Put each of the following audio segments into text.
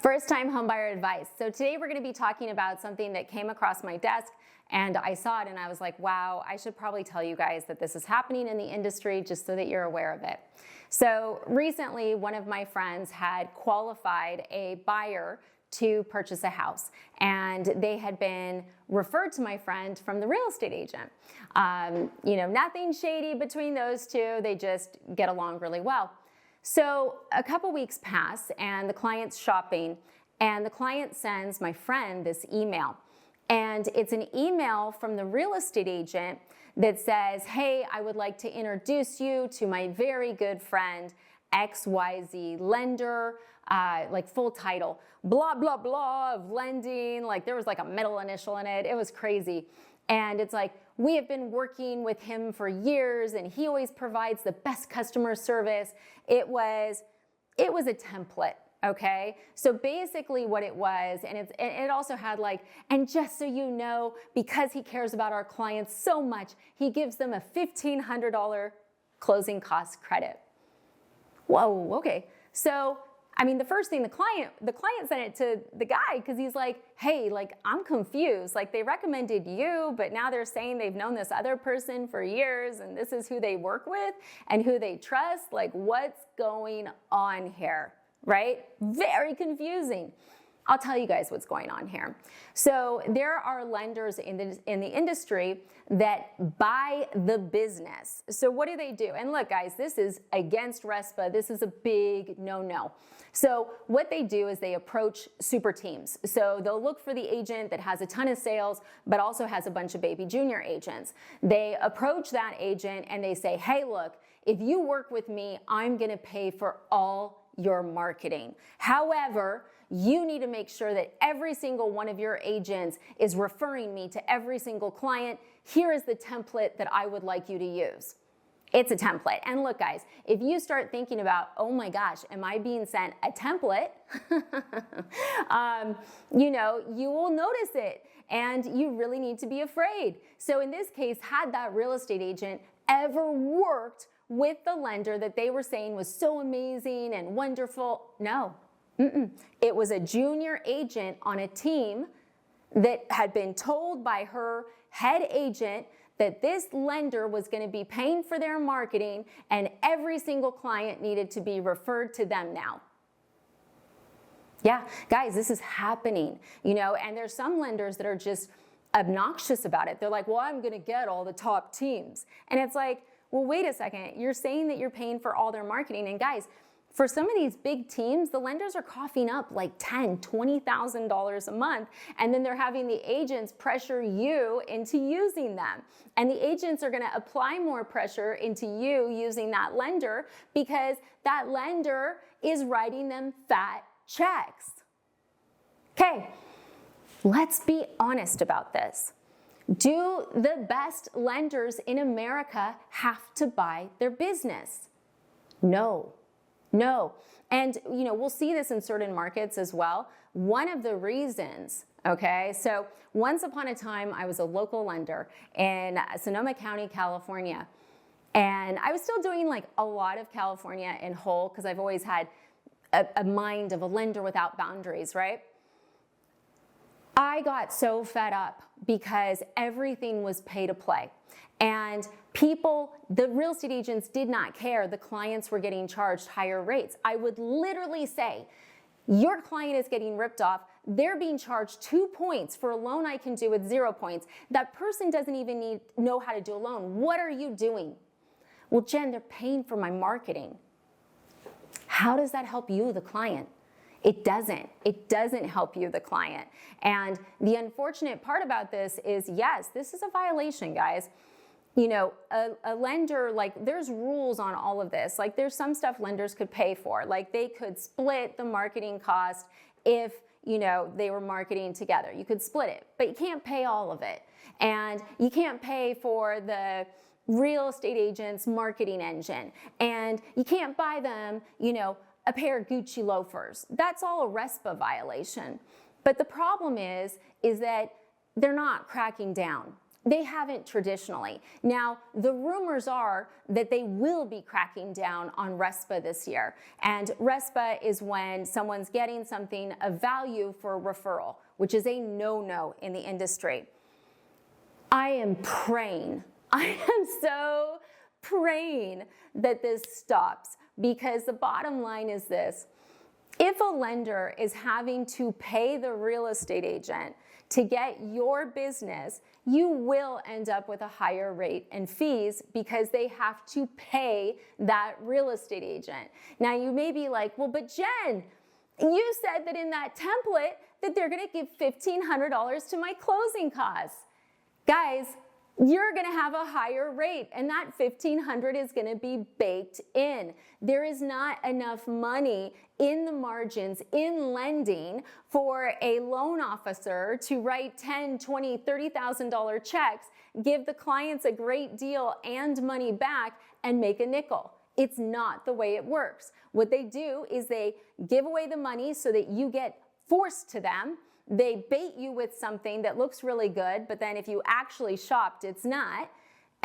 First time homebuyer advice. So today we're going to be talking about something that came across my desk and I saw it and I was like, wow, I should probably tell you guys that this is happening in the industry just so that you're aware of it. So recently, one of my friends had qualified a buyer to purchase a house, and they had been referred to my friend from the real estate agent. Nothing shady between those two. They just get along really well. So a couple weeks pass and the client's shopping, and the client sends my friend this email. And it's an email from the real estate agent that says, hey, I would like to introduce you to my very good friend, XYZ lender, like full title, blah, blah, blah of lending. Like there was like a middle initial in it. It was crazy. And it's like, we have been working with him for years and he always provides the best customer service. It was a template. Okay, so basically what it was, and it also had like, and just so you know, because he cares about our clients so much, he gives them a $1,500 closing cost credit. Whoa, okay. So, I mean, the first thing the client sent it to the guy because he's like, hey, like I'm confused. Like they recommended you, but now they're saying they've known this other person for years and this is who they work with and who they trust. Like what's going on here? Right? Very confusing. I'll tell you guys what's going on here. So there are lenders in the industry that buy the business. So what do they do? And look, guys, this is against RESPA. This is a big no-no. So what they do is they approach super teams. So they'll look for the agent that has a ton of sales, but also has a bunch of baby junior agents. They approach that agent and they say, hey, look, if you work with me, I'm going to pay for all your marketing. However, you need to make sure that every single one of your agents is referring me to every single client. Here is the template that I would like you to use. It's a template. And look, guys, if you start thinking about, oh my gosh, am I being sent a template? You will notice it and you really need to be afraid. So in this case, had that real estate agent ever worked with the lender that they were saying was so amazing and wonderful? No. It was a junior agent on a team that had been told by her head agent that this lender was going to be paying for their marketing and every single client needed to be referred to them now. Yeah, guys, this is happening, and there's some lenders that are just obnoxious about it. They're like, well, I'm going to get all the top teams. And it's like, well, wait a second. You're saying that you're paying for all their marketing. And guys, for some of these big teams, the lenders are coughing up like $10,000, $20,000 a month. And then they're having the agents pressure you into using them. And the agents are going to apply more pressure into you using that lender because that lender is writing them fat checks. Okay, let's be honest about this. Do the best lenders in America have to buy their business? No. And, we'll see this in certain markets as well. One of the reasons, okay, so once upon a time, I was a local lender in Sonoma County, California. And I was still doing like a lot of California in whole because I've always had a mind of a lender without boundaries, right? I got so fed up because everything was pay to play. And the real estate agents did not care. The clients were getting charged higher rates. I would literally say, your client is getting ripped off. They're being charged 2 points for a loan I can do with 0 points. That person doesn't even know how to do a loan. What are you doing? Well, Jen, they're paying for my marketing. How does that help you, the client? It doesn't help you, the client. And the unfortunate part about this is, yes, this is a violation, guys. A lender, like there's rules on all of this. Like there's some stuff lenders could pay for. Like they could split the marketing cost if, they were marketing together. You could split it, but you can't pay all of it. And you can't pay for the real estate agent's marketing engine. And you can't buy them, a pair of Gucci loafers. That's all a RESPA violation. But the problem is that they're not cracking down. They haven't traditionally. Now, the rumors are that they will be cracking down on RESPA this year. And RESPA is when someone's getting something of value for a referral, which is a no-no in the industry. I am praying, I am so praying that this stops, because the bottom line is this: if a lender is having to pay the real estate agent to get your business, you will end up with a higher rate and fees because they have to pay that real estate agent. Now you may be like, well, but Jen, you said that in that template that they're gonna give $1,500 to my closing costs. Guys, you're gonna have a higher rate, and that $1,500 is gonna be baked in. There is not enough money in the margins in lending for a loan officer to write $10,000, $20,000, $30,000 checks, give the clients a great deal and money back, and make a nickel. It's not the way it works. What they do is they give away the money so that you get forced to them. They bait you with something that looks really good, but then if you actually shopped, it's not.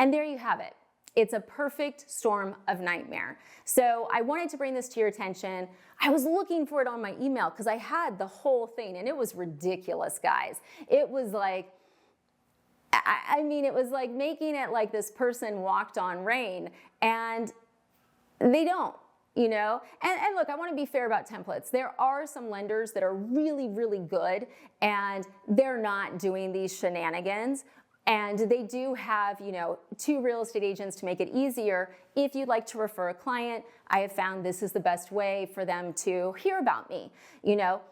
And there you have it. It's a perfect storm of nightmare. So I wanted to bring this to your attention. I was looking for it on my email because I had the whole thing, and it was ridiculous, guys. It was like, I mean, it was like making it like this person walked on rain, and they don't. You know, and look, I want to be fair about templates. There are some lenders that are really, really good, and they're not doing these shenanigans. And they do have, you know, 2 real estate agents to make it easier. If you'd like to refer a client, I have found this is the best way for them to hear about me, you know.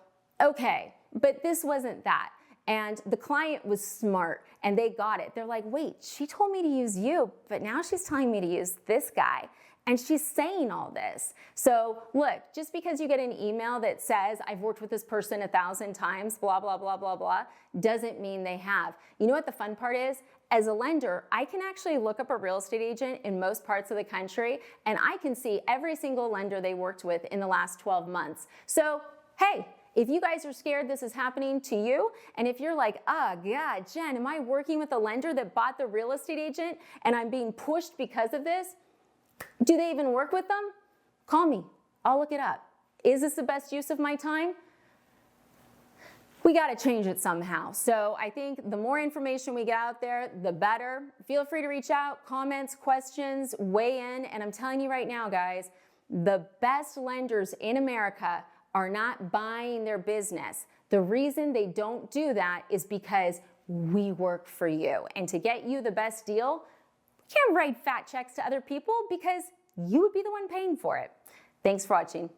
Okay, but this wasn't that. And the client was smart, and they got it. They're like, wait, she told me to use you, but now she's telling me to use this guy. And she's saying all this. So look, just because you get an email that says, I've worked with this person 1,000 times, blah, blah, blah, blah, blah, doesn't mean they have. You know what the fun part is? As a lender, I can actually look up a real estate agent in most parts of the country, and I can see every single lender they worked with in the last 12 months. So, hey, if you guys are scared this is happening to you, and if you're like, oh God, Jen, am I working with a lender that bought the real estate agent and I'm being pushed because of this? Do they even work with them? Call me. I'll look it up. Is this the best use of my time? We got to change it somehow. So I think the more information we get out there, the better. Feel free to reach out, comments, questions, weigh in. And I'm telling you right now, guys, the best lenders in America are not buying their business. The reason they don't do that is because we work for you. And to get you the best deal, you can't write fat checks to other people because you would be the one paying for it. Thanks for watching.